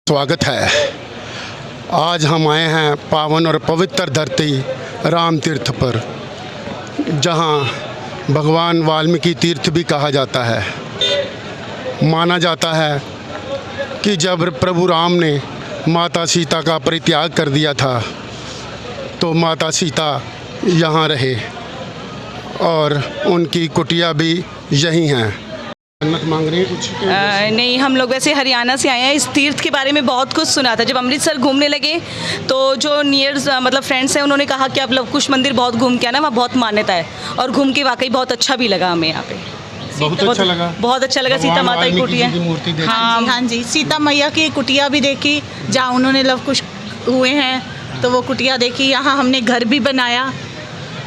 स्वागत है। आज हम आए हैं पावन और पवित्र धरती राम तीर्थ पर, जहां भगवान वाल्मीकि तीर्थ भी कहा जाता है। माना जाता है कि जब प्रभु राम ने माता सीता का परित्याग कर दिया था तो माता सीता यहाँ रहे और उनकी कुटिया भी यहीं हैं। जन्नत मांग रही है कुछ? नहीं, हम लोग वैसे हरियाणा से आए हैं। इस तीर्थ के बारे में बहुत कुछ सुना था। जब अमृतसर घूमने लगे तो जो नियर मतलब फ्रेंड्स हैं उन्होंने कहा कि आप लव कुश मंदिर बहुत घूम के आना, वहाँ बहुत मान्यता है। और घूम के वाकई बहुत अच्छा भी लगा हमें यहाँ पे। बहुत अच्छा लगा। सीता माता की कुटिया, हाँ जी, सीता मैया की कुटिया भी देखी जहाँ उन्होंने लव कुश हुए हैं, तो वो कुटिया देखी। यहाँ हमने घर भी बनाया।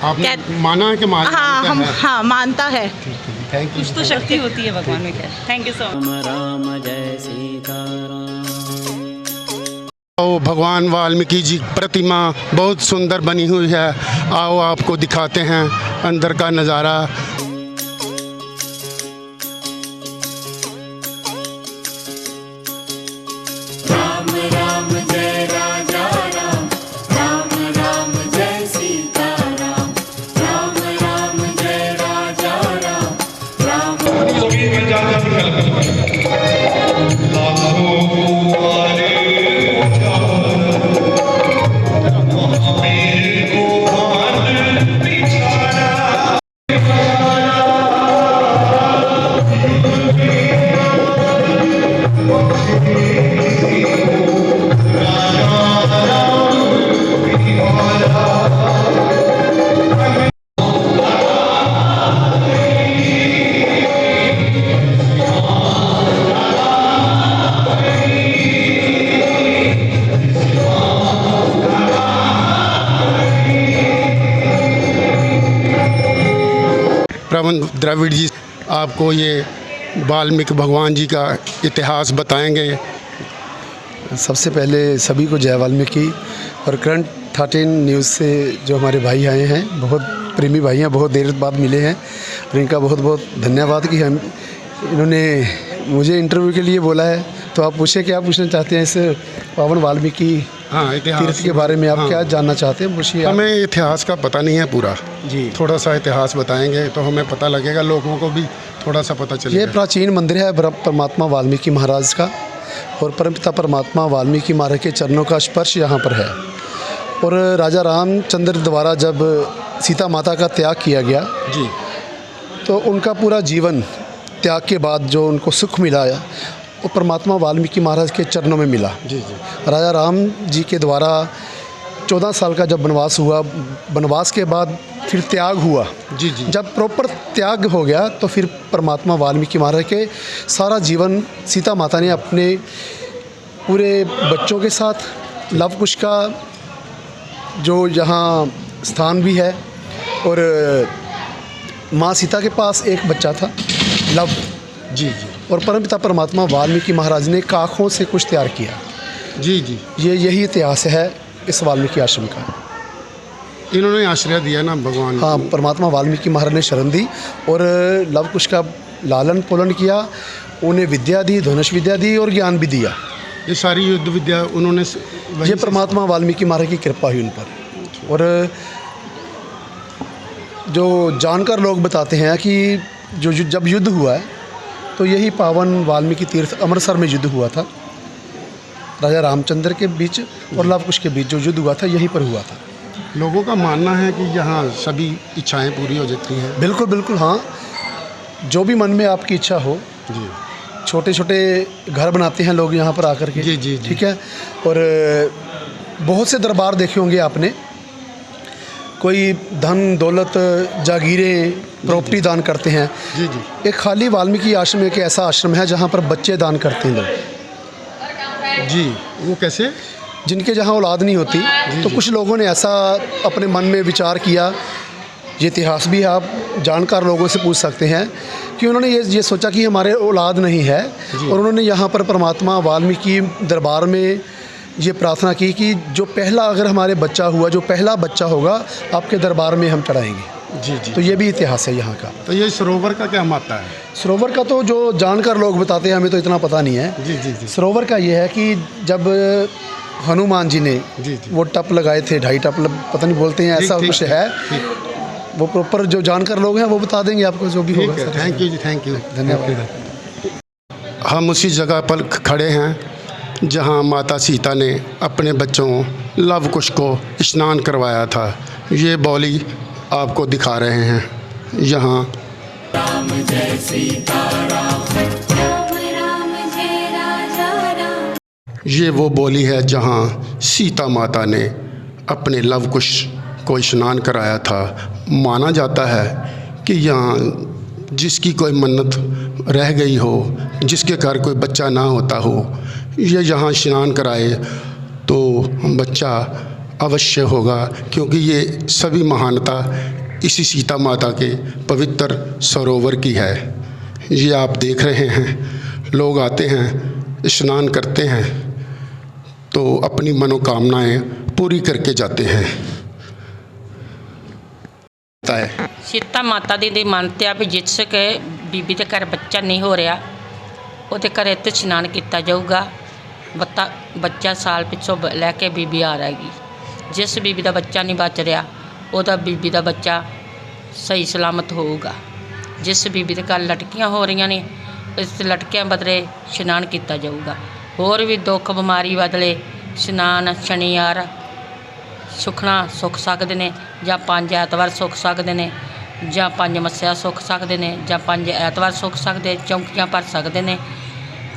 आपने माना है कि हाँ मानता है। कुछ तो शक्ति होती है भगवान में। Thank you so much. Ram जय सीताराम। भगवान वाल्मीकि जी प्रतिमा बहुत सुंदर बनी हुई है। आओ आपको दिखाते हैं अंदर का नज़ारा। राम राम जय राजा राम, राम राम जय सीताराम, राम राम जय राजा राम, राम। प्रवन द्रविड़ जी आपको ये वाल्मीकि भगवान जी का इतिहास बताएंगे। सबसे पहले सभी को जय वाल्मीकि। और करंट 13 न्यूज़ से जो हमारे भाई आए हैं, बहुत प्रेमी भाई हैं, बहुत देर बाद मिले हैं, और इनका बहुत बहुत धन्यवाद कि इन्होंने मुझे इंटरव्यू के लिए बोला है। तो आप पूछें, क्या पूछना चाहते हैं इस पावन वाल्मीकि तीर्थ के बारे में? आप क्या जानना चाहते हैं? पूछिए। हमें इतिहास का पता नहीं है पूरा जी, थोड़ा सा इतिहास बताएंगे तो हमें पता लगेगा, लोगों को भी थोड़ा सा पता चलेगा। ये प्राचीन मंदिर है परमात्मा वाल्मीकि महाराज का, और परमपिता परमात्मा वाल्मीकि महाराज के चरणों का स्पर्श यहाँ पर है। और राजा रामचंद्र द्वारा जब सीता माता का त्याग किया गया जी, तो उनका पूरा जीवन त्याग के बाद जो उनको सुख मिला वो परमात्मा वाल्मीकि महाराज के चरणों में मिला। जी जी। राजा राम जी के द्वारा 14 साल का जब वनवास हुआ, वनवास के बाद फिर त्याग हुआ। जी जी। जब प्रॉपर त्याग हो गया तो फिर परमात्मा वाल्मीकि महाराज के सारा जीवन सीता माता ने अपने पूरे बच्चों के साथ लव कुश का जो यहाँ स्थान भी है, और माँ सीता के पास एक बच्चा था लव। जी जी। और परमपिता परमात्मा वाल्मीकि महाराज ने काखों से कुछ तैयार किया। जी जी। यही इतिहास है इस वाल्मीकि आश्रम का। इन्होंने आश्रय दिया ना भगवान। हाँ, परमात्मा वाल्मीकि महाराज ने शरण दी और लव कुश का लालन पालन किया, उन्हें विद्या दी, धनुष विद्या दी और ज्ञान भी दिया। ये सारी युद्ध विद्या उन्होंने ये परमात्मा वाल्मीकि महाराज की कृपा हुई उन पर। और जो जानकार लोग बताते हैं कि जब युद्ध हुआ है तो यही पावन वाल्मीकि तीर्थ अमृतसर में युद्ध हुआ था। राजा रामचंद्र के बीच और लव कुश के बीच जो युद्ध हुआ था यहीं पर हुआ था। लोगों का मानना है कि यहाँ सभी इच्छाएं पूरी हो जाती हैं। बिल्कुल बिल्कुल, हाँ, जो भी मन में आपकी इच्छा हो जी। छोटे छोटे घर बनाते हैं लोग यहाँ पर आकर के। जी जी जी। ठीक है। और बहुत से दरबार देखे होंगे आपने, कोई धन दौलत जागीरें प्रॉपर्टी दान करते हैं। जी जी। एक खाली वाल्मीकि आश्रम एक ऐसा आश्रम है जहाँ पर बच्चे दान करते हैं लोग। जी, वो कैसे? जिनके जहाँ औलाद नहीं होती तो कुछ लोगों ने ऐसा अपने मन में विचार किया, ये इतिहास भी आप जानकार लोगों से पूछ सकते हैं, कि उन्होंने ये सोचा कि हमारे औलाद नहीं है, और उन्होंने यहाँ पर परमात्मा वाल्मीकि दरबार में ये प्रार्थना की कि जो पहला अगर हमारे बच्चा हुआ, जो पहला बच्चा होगा आपके दरबार में हम चढ़ाएंगे। जी जी। तो ये भी इतिहास है यहाँ का। तो ये सरोवर का क्या महत्व है? सरोवर का तो जो जानकर लोग बताते हैं, हमें तो इतना पता नहीं है। जी जी जी। सरोवर का ये है कि जब हनुमान जी ने जी जी। वो टप लगाए थे, 2.5 टप पता नहीं बोलते हैं, ऐसा ठीक, कुछ ठीक, है। ठीक। वो प्रॉपर जो जानकर लोग हैं वो बता देंगे आपको जो भी ठीक होगा। है, थैंक यू जी, थैंक यू, धन्यवाद। हम उसी जगह पर खड़े हैं जहां माता सीता ने अपने बच्चों लव कुश को स्नान करवाया था। ये बौली आपको दिखा रहे हैं यहाँ। राम जय सीता राम, राम राम जय राजा राम। ये वो बौली है जहाँ सीता माता ने अपने लव कुश को स्नान कराया था। माना जाता है कि यहाँ जिसकी कोई मन्नत रह गई हो, जिसके घर कोई बच्चा ना होता हो, ये यहाँ स्नान कराए तो बच्चा अवश्य होगा, क्योंकि ये सभी महानता इसी सीता माता के पवित्र सरोवर की है। ये आप देख रहे हैं, लोग आते हैं, स्नान करते हैं तो अपनी मनोकामनाएं पूरी करके जाते हैं। सीता माता ਦੀ ਮੰਨਤਿਆ ਵੀ ਜਿਸ ਕੇ ਬੀਬੀ ਦੇ ਘਰ ਬੱਚਾ ਨਹੀਂ ਹੋ ਰਿਹਾ, ਉਹਦੇ ਘਰ ਇੱਥੇ ਇਸ਼ਨਾਨ ਕੀਤਾ ਜਾਊਗਾ। ਬੱਚਾ ਸਾਲ ਪਿੱਛੋਂ ਲੈ ਕੇ ਬੀਬੀ ਆ ਰਹੇਗੀ। ਜਿਸ ਬੀਬੀ ਦਾ ਬੱਚਾ ਨਹੀਂ ਬਚ ਰਿਹਾ, ਉਹਦਾ ਬੀਬੀ ਦਾ ਬੱਚਾ ਸਹੀ ਸਲਾਮਤ ਹੋਊਗਾ। ਜਿਸ ਬੀਬੀ ਦੇ ਘਰ ਲਟਕੀਆਂ ਹੋ ਰਹੀਆਂ ਨੇ, ਇਸ ਲਟਕਿਆਂ ਬਦਲੇ ਇਸ਼ਨਾਨ ਕੀਤਾ ਜਾਊਗਾ। ਹੋਰ ਵੀ ਦੁੱਖ ਬਿਮਾਰੀ ਬਦਲੇ ਇਸ਼ਨਾਨ ਸ਼ਨੀਵਾਰ ਸੁਖਣਾ ਸੁੱਖ ਸਕਦੇ ਨੇ, ਜਾਂ 5 ਐਤਵਾਰ ਸੁੱਖ ਸਕਦੇ ਨੇ, ਜਾਂ 5 ਮੱਸਿਆ ਸੁੱਖ ਸਕਦੇ ਨੇ, ਜਾਂ 5 ਐਤਵਾਰ ਸੁੱਖ ਸਕਦੇ, ਚੌਂਕੀਆਂ ਭਰ ਸਕਦੇ ਨੇ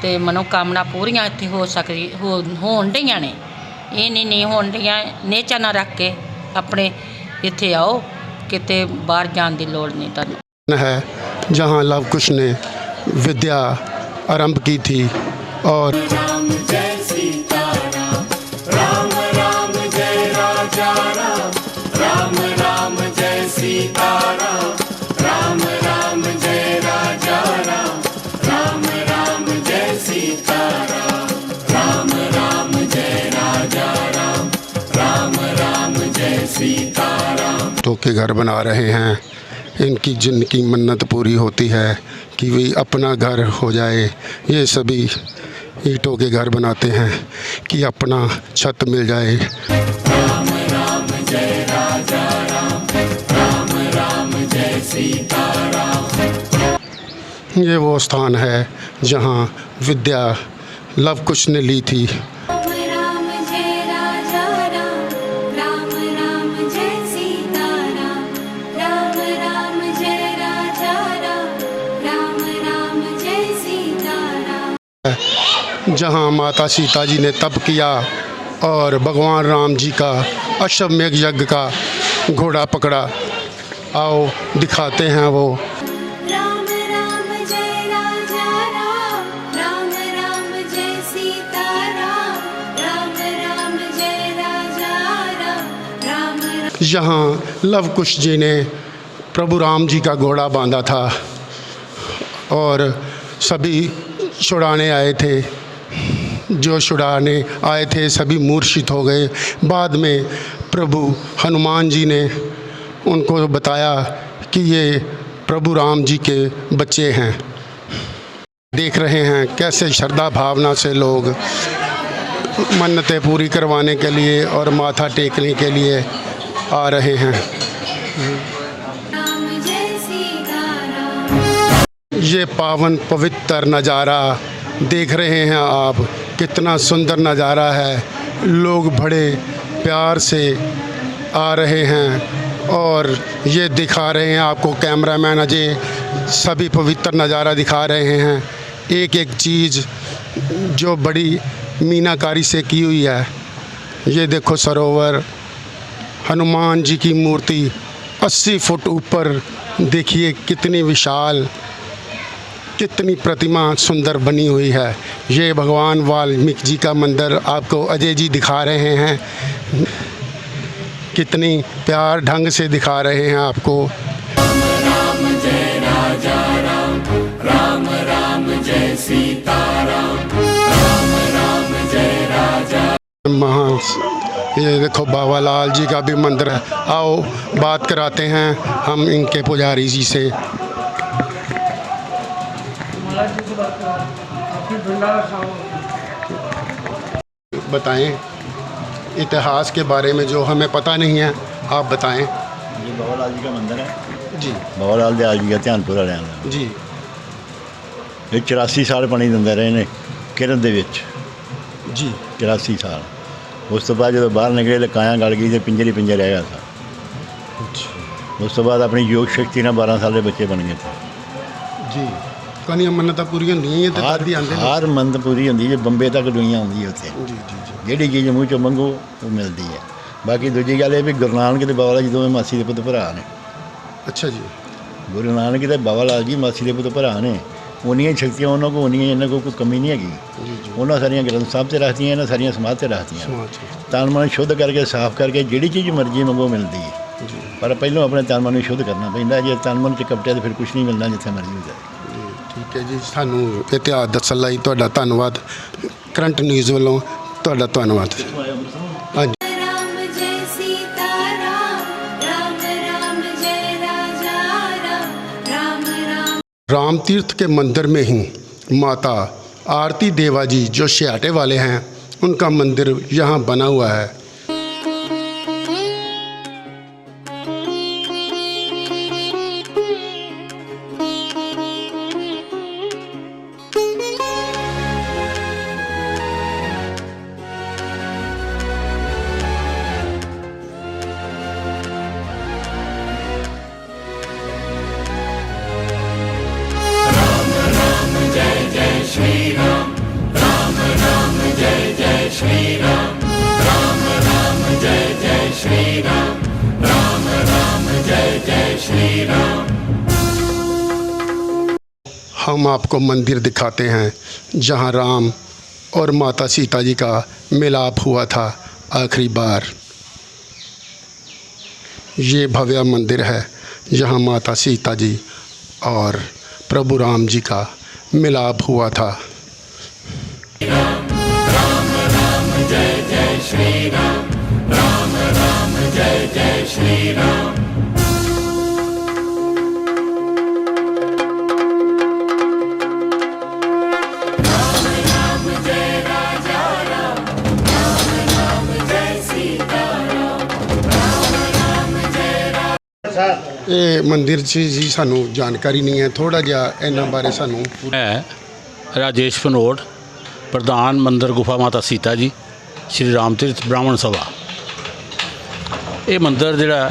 ਤੇ ਮਨੋਕਾਮਨਾ ਪੂਰੀਆਂ ਇੱਥੇ ਹੋ ਸਕਦੀ ਹੋਣ ਡਈਆਂ ਨੇ। ਇਹ ਨਹੀਂ ਹੋਣ ਡਈਆਂ, ਨੇਚਾ ਨਾ ਰੱਖ ਕੇ ਆਪਣੇ ਇੱਥੇ ਆਓ, ਕਿਤੇ ਬਾਹਰ ਜਾਣ ਦੀ ਲੋੜ ਨਹੀਂ ਤੁਹਾਨੂੰ। है जहाँ लव कुश ने विद्या आरंभ की थी और राम जय सीता राम, राम राम जय राजा राम, राम राम जय सीता राम, राम राम जय राजा राम, राम राम जय सीता राम, राम राम जय राजा राम, राम राम जय सीता राम। तो के घर बना रहे हैं। इनकी जिनकी मन्नत पूरी होती है कि वे अपना घर हो जाए, ये सभी ईंटों के घर बनाते हैं कि अपना छत मिल जाए। राम राम जय राजा राम, राम राम जय सीता राम। ये वो स्थान है जहाँ विद्या लव कुश ने ली थी। राम राम जय राजा राम, राम राम जय सीता राम, राम राम जय राजा राम, राम राम जय सीता राम। जहाँ माता सीता जी ने तप किया और भगवान राम जी का अश्वमेध यज्ञ का घोड़ा पकड़ा। आओ दिखाते हैं वो। राम राम जय राजा राम, राम राम जय सीता राम, राम राम जय राजा राम, राम राम। यहाँ लव कुश जी ने प्रभु राम जी का घोड़ा बांधा था और सभी छुड़ाने आए थे। जो छुड़ाने आए थे सभी मूर्छित हो गए। बाद में प्रभु हनुमान जी ने उनको बताया कि ये प्रभु राम जी के बच्चे हैं। देख रहे हैं कैसे श्रद्धा भावना से लोग मन्नतें पूरी करवाने के लिए और माथा टेकने के लिए आ रहे हैं। राम जय सीता राम। ये पावन पवित्र नज़ारा देख रहे हैं आप, कितना सुंदर नज़ारा है। लोग बड़े प्यार से आ रहे हैं और ये दिखा रहे हैं आपको कैमरामैन अजय, सभी पवित्र नज़ारा दिखा रहे हैं। एक एक चीज़ जो बड़ी मीनाकारी से की हुई है। ये देखो सरोवर, हनुमान जी की मूर्ति 80 फुट ऊपर, देखिए कितनी विशाल, कितनी प्रतिमा सुंदर बनी हुई है। ये भगवान वाल्मीकि जी का मंदिर आपको अजय जी दिखा रहे हैं, कितनी प्यार ढंग से दिखा रहे हैं आपको। राम जय राजा राम, राम राम जय सीता राम, राम राम जय राजा। ये देखो बाबा लाल जी का भी मंदिर है। आओ बात कराते हैं हम इनके पुजारी जी से। बताएं इतिहास के बारे में जो हमें पता नहीं है, आप बताएं। ये बाबा लाल जी का मंदिर है जी बाबा लाल दयाल जी का ध्यानपुर वालिਆਂ ਦਾ। जी ਇਹ 84 ਸਾਲ ਪਾਣੀ ਦਿੰਦੇ ਰਹੇ ਨੇ ਕਿਰਨ ਦੇ ਵਿੱਚ। जी 84 ਸਾਲ ਉਸ ਤੋਂ ਬਾਅਦ ਜਦੋਂ ਬਾਹਰ ਨਿਕਲੇ ਲਕਾਇਆ ਗਲ ਗਈ ਤੇ ਪਿੰਜਰ ਹੀ ਪਿੰਜਰ ਰਹਿ ਗਿਆ ਸੀ। ਉਸ ਤੋਂ ਬਾਅਦ ਆਪਣੀ ਯੋਗ ਸ਼ਕਤੀ ਨਾਲ 12 ਸਾਲ ਦੇ ਬੱਚੇ ਬਣ ਗਏ ਸੀ। जी कनिया मन्नतां पूरी होंदियां ते दादी आंदे ने। ਹਰ ਮੰਨਤ ਪੂਰੀ ਹੁੰਦੀ ਹੈ। ਬੰਬੇ ਤੱਕ ਦੁਨੀਆ ਆਉਂਦੀ ਹੈ ਉੱਥੇ। जी जी जी ਜਿਹੜੀ ਚੀਜ਼ ਮੂੰਹ ਚੋਂ ਮੰਗੋ ਉਹ ਮਿਲਦੀ ਹੈ। ਬਾਕੀ ਦੂਜੀ ਗੱਲ ਇਹ ਵੀ ਗੁਰੂ ਨਾਨਕ ਤੇ ਬਾਬਾ ਲਾਲ ਜੀ ਦੋਵੇਂ ਮਾਸੀ ਦੇ ਪੁੱਤ ਭਰਾ ਨੇ। अच्छा जी ਗੁਰੂ ਨਾਨਕ ਤੇ ਬਾਬਾ ਲਾਲ ਜੀ ਮਾਸੀ ਦੇ ਪੁੱਤ ਭਰਾ ਨੇ। ਉਨੀਆਂ ਸ਼ਕਤੀਆਂ ਉਹਨਾਂ ਕੋਲ ਉਨੀਆਂ ਇਹਨਾਂ ਕੋਲ ਕੋਈ ਕਮੀ ਨਹੀਂ ਹੈਗੀ। जी जी ਉਹਨਾਂ ਸਾਰੀਆਂ ਗ੍ਰੰਥ ਸਾਹਿਬ ਤੇ ਰੱਖਦੀਆਂ ਇਹਨਾਂ ਸਾਰੀਆਂ ਸਮਾਧ ਤੇ ਰੱਖਦੀਆਂ। समाज ਤਨ ਮਨ ਸ਼ੁੱਧ ਕਰਕੇ ਸਾਫ਼ ਕਰਕੇ ਜਿਹੜੀ ਚੀਜ਼ ਮਰਜ਼ੀ ਮੰਗੋ ਮਿਲਦੀ ਹੈ। जी ਪਰ ਪਹਿਲਾਂ ਆਪਣੇ ਤਨ ਮਨ ਨੂੰ ਸ਼ੁੱਧ ਕਰਨਾ ਪੈਂਦਾ। ਜੇ ਤਨ ਮਨ ਚ ਕਪਟਿਆ ਤਾਂ ਫਿਰ ਕੁਝ ਨਹੀਂ ਮਿਲਣਾ ਜਿੱਥੇ ਮਰਜ਼ੀ ਹੋ ਜਾਏ। ਜੀ ਠੀਕ ਹੈ ਜੀ। ਸਾਨੂੰ ਇਤਿਹਾਸ ਦੱਸਣ ਲਈ ਤੁਹਾਡਾ ਧੰਨਵਾਦ। ਕਰੰਟ ਨਿਊਜ਼ ਵੱਲੋਂ ਤੁਹਾਡਾ ਧੰਨਵਾਦ। ਹਾਂਜੀ राम जय सीता राम राम राम जय राजा राम राम राम राम तीर्थ के मंदिर में ही माता आरती देवा जी जो सियाटे वाले हैं उनका मंदिर यहाँ बना हुआ है। हम आपको मंदिर दिखाते हैं जहां राम और माता सीता जी का मिलाप हुआ था आखिरी बार। ये भव्य मंदिर है जहां माता सीता जी और प्रभु राम जी का मिलाप हुआ था। ਇਹ ਮੰਦਿਰ 'ਚ ਜੀ ਸਾਨੂੰ ਜਾਣਕਾਰੀ ਨਹੀਂ ਹੈ, ਥੋੜਾ ਜਿਹਾ ਇਹਨਾਂ ਬਾਰੇ ਸਾਨੂੰ। ਮੈਂ ਰਾਜੇਸ਼ ਫਨੋਟ, ਪ੍ਰਧਾਨ ਮੰਦਰ ਗੁਫਾ ਮਾਤਾ ਸੀਤਾ ਜੀ, ਸ਼੍ਰੀ ਰਾਮ ਤੀਰਥ ਬ੍ਰਾਹਮਣ ਸਭਾ। ਇਹ ਮੰਦਰ ਜਿਹੜਾ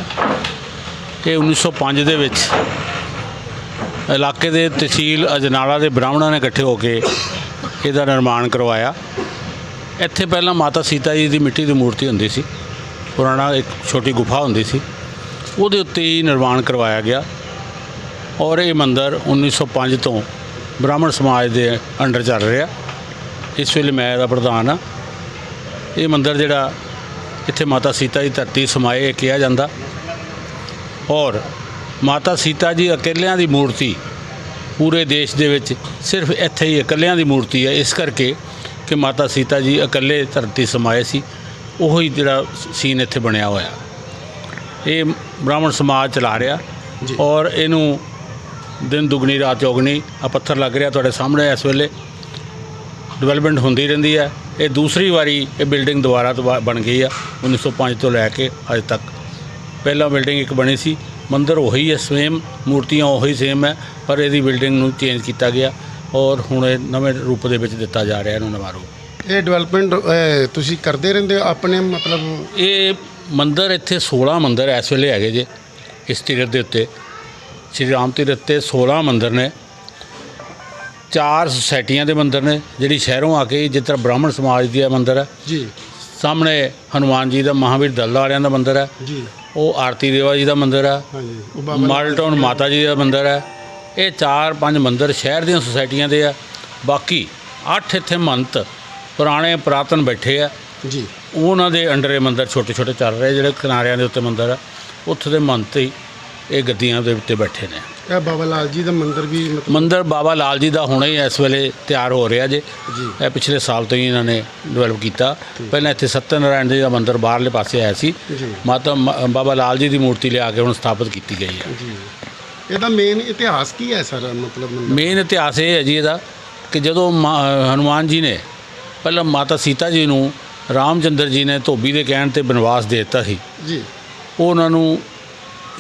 ਇਹ 1905 ਦੇ ਵਿੱਚ ਇਲਾਕੇ ਦੇ ਤਹਿਸੀਲ ਅਜਨਾਲਾ ਦੇ ਬ੍ਰਾਹਮਣਾਂ ਨੇ ਇਕੱਠੇ ਹੋ ਕੇ ਇਹਦਾ ਨਿਰਮਾਣ ਕਰਵਾਇਆ। ਇੱਥੇ ਪਹਿਲਾਂ ਮਾਤਾ ਸੀਤਾ ਜੀ ਦੀ ਮਿੱਟੀ ਦੀ ਮੂਰਤੀ ਹੁੰਦੀ ਸੀ, ਪੁਰਾਣਾ ਇੱਕ ਛੋਟੀ ਗੁਫਾ ਹੁੰਦੀ ਸੀ, ਉਹਦੇ ਉੱਤੇ ਹੀ ਨਿਰਮਾਣ ਕਰਵਾਇਆ ਗਿਆ। ਔਰ ਇਹ ਮੰਦਰ 1905 ਤੋਂ ਬ੍ਰਾਹਮਣ ਸਮਾਜ ਦੇ ਅੰਡਰ ਚੱਲ ਰਿਹਾ। ਇਸ ਵੇਲੇ ਮੈਂ ਇਹਦਾ ਪ੍ਰਧਾਨ ਹਾਂ। ਇਹ ਮੰਦਰ ਜਿਹੜਾ ਇੱਥੇ ਮਾਤਾ ਸੀਤਾ ਦੀ ਧਰਤੀ ਸਮਾਏ ਕਿਹਾ ਜਾਂਦਾ। ਔਰ ਮਾਤਾ ਸੀਤਾ ਜੀ ਇਕੱਲਿਆਂ ਦੀ ਮੂਰਤੀ ਪੂਰੇ ਦੇਸ਼ ਦੇ ਵਿੱਚ ਸਿਰਫ ਇੱਥੇ ਹੀ ਇਕੱਲਿਆਂ ਦੀ ਮੂਰਤੀ ਹੈ। ਇਸ ਕਰਕੇ ਕਿ ਮਾਤਾ ਸੀਤਾ ਜੀ ਇਕੱਲੇ ਧਰਤੀ ਸਮਾਏ ਸੀ, ਉਹੀ ਜਿਹੜਾ ਸੀਨ ਇੱਥੇ ਬਣਿਆ ਹੋਇਆ। ਇਹ ਬ੍ਰਾਹਮਣ ਸਮਾਜ ਚਲਾ ਰਿਹਾ ਔਰ ਇਹਨੂੰ ਦਿਨ ਦੁਗਣੀ ਰਾਤ ਚੌਗਣੀ ਆ ਪੱਥਰ ਲੱਗ ਰਿਹਾ ਤੁਹਾਡੇ ਸਾਹਮਣੇ। ਇਸ ਵੇਲੇ ਡਿਵੈਲਪਮੈਂਟ ਹੁੰਦੀ ਰਹਿੰਦੀ ਹੈ। ਇਹ ਦੂਸਰੀ ਵਾਰੀ ਇਹ ਬਿਲਡਿੰਗ ਦੁਬਾਰਾ ਤੋਂ ਬਣ ਗਈ ਆ 1905 ਤੋਂ ਲੈ ਕੇ ਅੱਜ ਤੱਕ। ਪਹਿਲਾਂ ਬਿਲਡਿੰਗ ਇੱਕ ਬਣੀ ਸੀ, ਮੰਦਰ ਉਹੀ ਹੈ ਸੇਮ, ਮੂਰਤੀਆਂ ਉਹੀ ਸੇਮ ਹੈ, ਪਰ ਇਹਦੀ ਬਿਲਡਿੰਗ ਨੂੰ ਚੇਂਜ ਕੀਤਾ ਗਿਆ ਔਰ ਹੁਣ ਇਹ ਨਵੇਂ ਰੂਪ ਦੇ ਵਿੱਚ ਦਿੱਤਾ ਜਾ ਰਿਹਾ ਇਹਨੂੰ ਨਵਾਂ ਰੂਪ। ਇਹ ਡਿਵੈਲਪਮੈਂਟ ਤੁਸੀਂ ਕਰਦੇ ਰਹਿੰਦੇ ਹੋ ਆਪਣੇ ਮਤਲਬ? ਇਹ ਮੰਦਰ ਇੱਥੇ 16 ਮੰਦਰ ਇਸ ਵੇਲੇ ਹੈਗੇ ਜੇ ਇਸ ਤੀਰਥ ਦੇ ਉੱਤੇ। ਸ਼੍ਰੀ ਰਾਮ ਤੀਰਥ 'ਤੇ 16 ਮੰਦਰ ਨੇ। 4 ਸੁਸਾਇਟੀਆਂ ਦੇ ਮੰਦਰ ਨੇ ਜਿਹੜੀ ਸ਼ਹਿਰੋਂ ਆ ਕੇ, ਜਿਸ ਤਰ੍ਹਾਂ ਬ੍ਰਾਹਮਣ ਸਮਾਜ ਦੀ ਮੰਦਰ ਹੈ ਜੀ, ਸਾਹਮਣੇ ਹਨੂੰਮਾਨ ਜੀ ਦਾ ਮਹਾਂਵੀਰ ਦਲ ਵਾਲਿਆਂ ਦਾ ਮੰਦਰ ਹੈ, ਜੀ ਉਹ ਆਰਤੀ ਦੇਵਾ ਜੀ ਦਾ ਮੰਦਰ ਹੈ, ਹਾਂਜੀ, ਮਾਡਲ ਟਾਊਨ ਮਾਤਾ ਜੀ ਦਾ ਮੰਦਰ ਹੈ। ਇਹ 4-5 ਮੰਦਰ ਸ਼ਹਿਰ ਦੀਆਂ ਸੁਸਾਇਟੀਆਂ ਦੇ ਆ। ਬਾਕੀ 8 ਇੱਥੇ ਮਹੰਤ ਪੁਰਾਣੇ ਪੁਰਾਤਨ ਬੈਠੇ ਆ, ਜੀ ਉਹਨਾਂ ਦੇ ਅੰਡਰ ਇਹ ਮੰਦਰ ਛੋਟੇ ਛੋਟੇ ਚੱਲ ਰਹੇ। ਜਿਹੜੇ ਕਿਨਾਰਿਆਂ ਦੇ ਉੱਤੇ ਮੰਦਰ ਆ ਉੱਥੇ ਦੇ ਮਹੰਤ ਹੀ ਇਹ ਗੱਦੀਆਂ ਦੇ ਉੱਤੇ ਬੈਠੇ ਨੇ। ਇਹ ਬਾਬਾ ਲਾਲ ਜੀ ਦਾ ਮੰਦਿਰ ਵੀ ਮਤਲਬ ਮੰਦਿਰ ਬਾਬਾ ਲਾਲ ਜੀ ਦਾ ਹੁਣੇ ਹੀ ਇਸ ਵੇਲੇ ਤਿਆਰ ਹੋ ਰਿਹਾ ਜੇ। ਇਹ ਪਿਛਲੇ ਸਾਲ ਤੋਂ ਹੀ ਇਹਨਾਂ ਨੇ ਡਿਵੈਲਪ ਕੀਤਾ। ਪਹਿਲਾਂ ਇੱਥੇ ਸੱਤਿਆਨਾਰਾਇਣ ਜੀ ਦਾ ਮੰਦਿਰ ਬਾਹਰਲੇ ਪਾਸੇ ਆਇਆ ਸੀ, ਬਾਬਾ ਲਾਲ ਜੀ ਦੀ ਮੂਰਤੀ ਲਿਆ ਕੇ ਹੁਣ ਸਥਾਪਿਤ ਕੀਤੀ ਗਈ ਹੈ। ਜੀ ਇਹਦਾ ਮੇਨ ਇਤਿਹਾਸ ਕੀ ਹੈ ਸਰ? ਮਤਲਬ ਮੇਨ ਇਤਿਹਾਸ ਇਹ ਹੈ ਜੀ ਇਹਦਾ ਕਿ ਜਦੋਂ ਹਨੂਮਾਨ ਜੀ ਨੇ ਪਹਿਲਾਂ ਮਾਤਾ ਸੀਤਾ ਜੀ ਨੂੰ ਰਾਮਚੰਦਰ ਜੀ ਨੇ ਧੋਬੀ ਦੇ ਕਹਿਣ ਤੇ ਬਨਵਾਸ ਦੇ ਦਿੱਤਾ ਸੀ ਜੀ। ਉਹਨਾਂ ਨੂੰ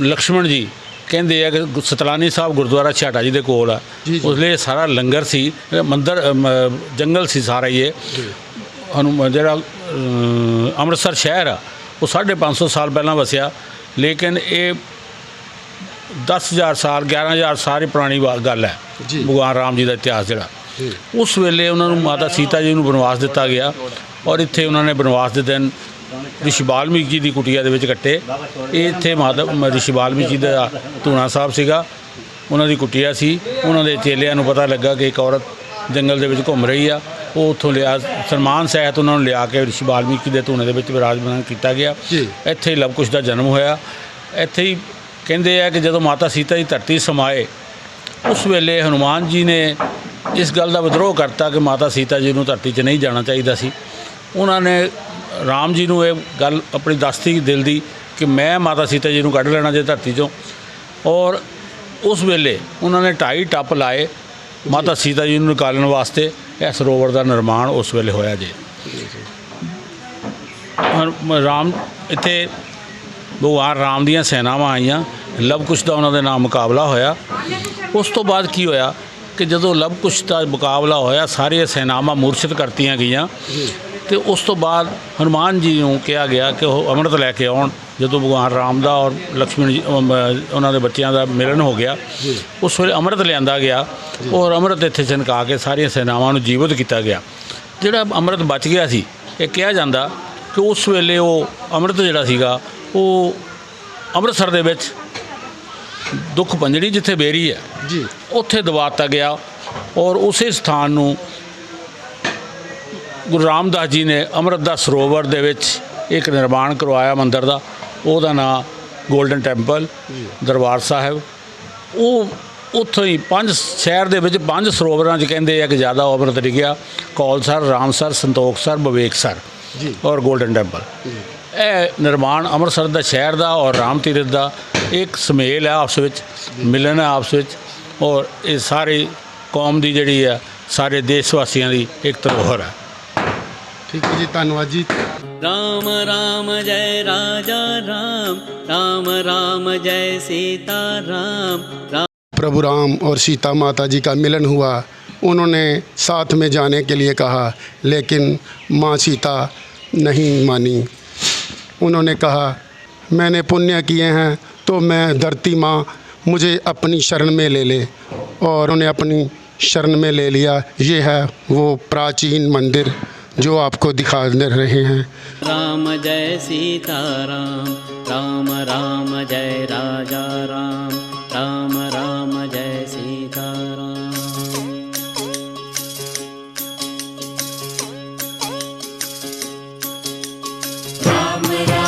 ਲਕਸ਼ਮਣ ਜੀ ਕਹਿੰਦੇ ਆ ਕਿ ਸਤਲਾਨੀ ਸਾਹਿਬ ਗੁਰਦੁਆਰਾ ਛਾਟਾ ਜੀ ਦੇ ਕੋਲ ਆ, ਉਸ ਲਈ ਸਾਰਾ ਲੰਗਰ ਸੀ, ਮੰਦਰ ਜੰਗਲ ਸੀ ਸਾਰਾ ਹੀ ਇਹ। ਜਿਹੜਾ ਅੰਮ੍ਰਿਤਸਰ ਸ਼ਹਿਰ ਆ ਉਹ 550 ਸਾਲ ਪਹਿਲਾਂ ਵਸਿਆ, ਲੇਕਿਨ ਇਹ 10,000 ਸਾਲ 11,000 ਸਾਲ ਪੁਰਾਣੀ ਗੱਲ ਹੈ ਭਗਵਾਨ ਰਾਮ ਜੀ ਦਾ ਇਤਿਹਾਸ ਜਿਹੜਾ। ਉਸ ਵੇਲੇ ਉਹਨਾਂ ਨੂੰ ਮਾਤਾ ਸੀਤਾ ਜੀ ਨੂੰ ਬਨਵਾਸ ਦਿੱਤਾ ਗਿਆ ਔਰ ਇੱਥੇ ਉਹਨਾਂ ਨੇ ਬਨਵਾਸ ਦੇ ਦਿਨ ਰਿਸ਼ੀ ਵਾਲਮੀਕ ਜੀ ਦੀ ਕੁਟੀਆ ਦੇ ਵਿੱਚ ਕੱਟੇ। ਇਹ ਇੱਥੇ ਮਾਤਾ ਰਿਸ਼ੀ ਵਾਲਮੀਕ ਜੀ ਦਾ ਧੂਣਾ ਸਾਹਿਬ ਸੀਗਾ, ਉਹਨਾਂ ਦੀ ਕੁਟੀਆ ਸੀ। ਉਹਨਾਂ ਦੇ ਚੇਲਿਆਂ ਨੂੰ ਪਤਾ ਲੱਗਾ ਕਿ ਇੱਕ ਔਰਤ ਜੰਗਲ ਦੇ ਵਿੱਚ ਘੁੰਮ ਰਹੀ ਆ, ਉਹ ਉੱਥੋਂ ਲਿਆ ਸਨਮਾਨ ਸਹਿਤ ਉਹਨਾਂ ਨੂੰ ਲਿਆ ਕੇ ਰਿਸ਼ੀ ਵਾਲਮੀਕ ਜੀ ਦੇ ਧੂਣੇ ਦੇ ਵਿੱਚ ਵਿਰਾਜਮਾਨ ਕੀਤਾ ਗਿਆ। ਇੱਥੇ ਹੀ ਲਵ ਕੁਸ਼ ਦਾ ਜਨਮ ਹੋਇਆ। ਇੱਥੇ ਹੀ ਕਹਿੰਦੇ ਆ ਕਿ ਜਦੋਂ ਮਾਤਾ ਸੀਤਾ ਜੀ ਧਰਤੀ ਸਮਾਏ ਉਸ ਵੇਲੇ ਹਨੂਮਾਨ ਜੀ ਨੇ ਇਸ ਗੱਲ ਦਾ ਵਿਦਰੋਹ ਕਰਤਾ ਕਿ ਮਾਤਾ ਸੀਤਾ ਜੀ ਨੂੰ ਧਰਤੀ 'ਚ ਨਹੀਂ ਜਾਣਾ ਚਾਹੀਦਾ ਸੀ। ਉਹਨਾਂ ਨੇ ਰਾਮ ਜੀ ਨੂੰ ਇਹ ਗੱਲ ਆਪਣੀ ਦੱਸਤੀ ਦਿਲ ਦੀ ਕਿ ਮੈਂ ਮਾਤਾ ਸੀਤਾ ਜੀ ਨੂੰ ਕੱਢ ਲੈਣਾ ਜੇ ਧਰਤੀ 'ਚੋਂ, ਔਰ ਉਸ ਵੇਲੇ ਉਹਨਾਂ ਨੇ 2.5 ਟੱਪ ਲਾਏ ਮਾਤਾ ਸੀਤਾ ਜੀ ਨੂੰ ਨਿਕਾਲਣ ਵਾਸਤੇ। ਇਹ ਸਰੋਵਰ ਦਾ ਨਿਰਮਾਣ ਉਸ ਵੇਲੇ ਹੋਇਆ ਜੇ। ਰਾਮ ਇੱਥੇ ਭਗਵਾਨ ਰਾਮ ਦੀਆਂ ਸੈਨਾਵਾਂ ਆਈਆਂ, ਲਵ ਕੁਸ਼ ਦਾ ਉਹਨਾਂ ਦੇ ਨਾਲ ਮੁਕਾਬਲਾ ਹੋਇਆ। ਉਸ ਤੋਂ ਬਾਅਦ ਕੀ ਹੋਇਆ ਕਿ ਜਦੋਂ ਲਵ ਕੁਸ਼ ਦਾ ਮੁਕਾਬਲਾ ਹੋਇਆ ਸਾਰੀਆਂ ਸੈਨਾਵਾਂ ਮੂਰਛਿਤ ਕਰਤੀਆਂ ਗਈਆਂ ਤੇ ਉਸ ਤੋਂ ਬਾਅਦ ਹਨੂਮਾਨ ਜੀ ਨੂੰ ਕਿਹਾ ਗਿਆ ਕਿ ਉਹ ਅੰਮ੍ਰਿਤ ਲੈ ਕੇ ਆਉਣ। ਜਦੋਂ ਭਗਵਾਨ ਰਾਮ ਦਾ ਔਰ ਲਕਸ਼ਮਣ ਜੀ ਉਹਨਾਂ ਦੇ ਬੱਚਿਆਂ ਦਾ ਮਿਲਨ ਹੋ ਗਿਆ, ਉਸ ਵੇਲੇ ਅੰਮ੍ਰਿਤ ਲਿਆਂਦਾ ਗਿਆ ਔਰ ਅੰਮ੍ਰਿਤ ਇੱਥੇ ਛਣਕਾ ਕੇ ਸਾਰੀਆਂ ਸੈਨਾਵਾਂ ਨੂੰ ਜੀਵਤ ਕੀਤਾ ਗਿਆ। ਜਿਹੜਾ ਅੰਮ੍ਰਿਤ ਬਚ ਗਿਆ ਸੀ, ਇਹ ਕਿਹਾ ਜਾਂਦਾ ਕਿ ਉਸ ਵੇਲੇ ਉਹ ਅੰਮ੍ਰਿਤ ਜਿਹੜਾ ਸੀਗਾ ਉਹ ਅੰਮ੍ਰਿਤਸਰ ਦੇ ਵਿੱਚ ਦੁੱਖ ਪੰਜੜੀ ਜਿੱਥੇ ਬੇਰੀ ਹੈ ਜੀ, ਉੱਥੇ ਦਬਾ ਦਿੱਤਾ ਗਿਆ ਔਰ ਉਸੇ ਸਥਾਨ ਨੂੰ ਗੁਰੂ ਰਾਮਦਾਸ ਜੀ ਨੇ ਅੰਮ੍ਰਿਤ ਦਾ ਸਰੋਵਰ ਦੇ ਵਿੱਚ ਇੱਕ ਨਿਰਮਾਣ ਕਰਵਾਇਆ ਮੰਦਿਰ ਦਾ। ਉਹਦਾ ਨਾਂ ਗੋਲਡਨ ਟੈਂਪਲ ਦਰਬਾਰ ਸਾਹਿਬ। ਉਹ ਉੱਥੋਂ ਹੀ 5 ਸ਼ਹਿਰ ਦੇ ਵਿੱਚ 5 ਸਰੋਵਰਾਂ 'ਚ ਕਹਿੰਦੇ ਆ ਕਿ ਜ਼ਿਆਦਾ ਅੰਮ੍ਰਿਤ ਡਿੱਗਿਆ, ਕੌਲਸਰ, ਰਾਮਸਰ, ਸੰਤੋਖਸਰ, ਵਿਵੇਕਸਰ ਔਰ ਗੋਲਡਨ ਟੈਂਪਲ। ਇਹ ਨਿਰਮਾਣ ਅੰਮ੍ਰਿਤਸਰ ਦਾ ਸ਼ਹਿਰ ਦਾ ਔਰ ਰਾਮ ਤੀਰਥ ਦਾ ਇੱਕ ਸੁਮੇਲ ਹੈ, ਆਪਸ ਵਿੱਚ ਮਿਲਣ ਹੈ ਆਪਸ ਵਿੱਚ, ਔਰ ਇਹ ਸਾਰੀ ਕੌਮ ਦੀ ਜਿਹੜੀ ਹੈ ਸਾਰੇ ਦੇਸ਼ ਵਾਸੀਆਂ ਦੀ ਇੱਕ ਧਰੋਹਰ ਹੈ। ठीक है जी, धन्यवाद जी। राम राम जय राजा राम, राम राम जय सीता राम, राम। प्रभु राम और सीता माता जी का मिलन हुआ। उन्होंने साथ में जाने के लिए कहा, लेकिन माँ सीता नहीं मानी। उन्होंने कहा मैंने पुण्य किए हैं तो मैं धरती माँ मुझे अपनी शरण में ले ले, और उन्होंने अपनी शरण में ले लिया। ये है वो प्राचीन मंदिर जो आपको दिखा रहे हैं। राम जय सीता राम, राम राम जय राजा राम, राम राम जय सीता राम।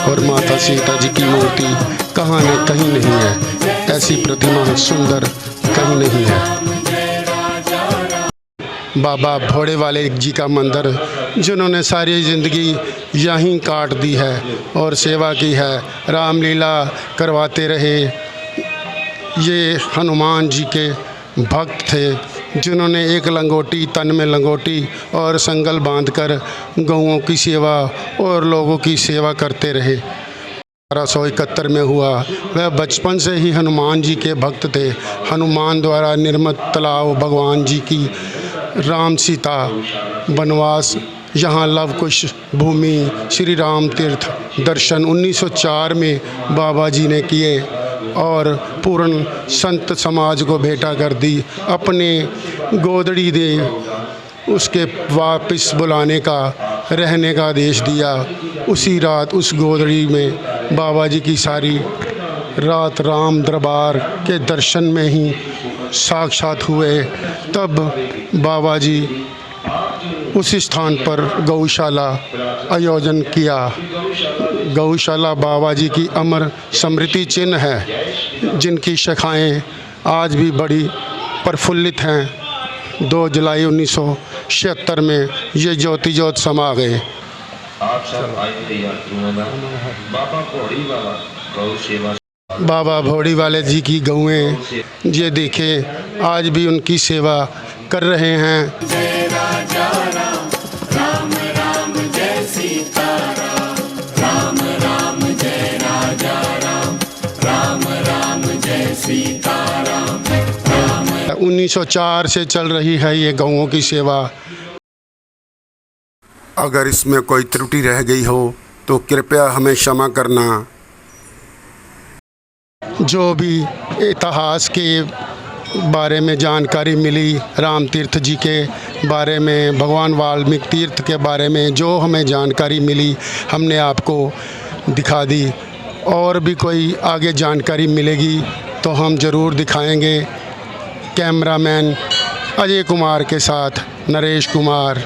और माता सीता जी की मूर्ति कहाँ कहीं नहीं है, ऐसी प्रतिमा सुंदर कहीं नहीं है। बाबा भोड़े वाले जी का मंदिर, जिन्होंने सारी ज़िंदगी यहीं काट दी है और सेवा की है, रामलीला करवाते रहे। ये हनुमान जी के भक्त थे, जिन्होंने एक लंगोटी तन में लंगोटी और संगल बांधकर गौओं की सेवा और लोगों की सेवा करते रहे। 1271 में हुआ। वह बचपन से ही हनुमान जी के भक्त थे। हनुमान द्वारा निर्मित तालाब भगवान जी की राम सीता वनवास, यहाँ लव कुश भूमि, श्री राम तीर्थ दर्शन 1904 में बाबा जी ने किए और पूर्ण संत समाज को भेंटा कर दी। अपने गोदड़ी दे उसके वापस बुलाने का, रहने का आदेश दिया। उसी रात उस गोदड़ी में बाबा जी की सारी रात राम दरबार के दर्शन में ही साक्षात हुए। तब बाबा जी उस स्थान पर गौशाला आयोजन किया। गौशाला बाबा जी की अमर स्मृति चिन्ह है। जिनकी शाखाएं आज भी बड़ी प्रफुल्लित हैं। 2 जुलाई 1976 में ये ज्योति ज्योत समा गए। आप सब आए हुए यात्रियों का बाबा घोड़ी वाला गौ सेवा बाबा भोड़ी वाले जी की गौएं ये देखें आज भी उनकी सेवा कर रहे हैं। जय राजा राम, राम राम जय सीता राम, राम राम जय राजा राम, राम राम जय सीता राम, राम 1904 से चल रही है ये गौओं की सेवा। अगर इसमें कोई त्रुटि रह गई हो तो कृपया हमें क्षमा करना। जो भी इतिहास के बारे में जानकारी मिली, राम तीर्थ जी के बारे में, भगवान वाल्मीकि तीर्थ के बारे में जो हमें जानकारी मिली हमने आपको दिखा दी। और भी कोई आगे जानकारी मिलेगी तो हम ज़रूर दिखाएंगे। कैमरामैन अजय कुमार के साथ नरेश कुमार।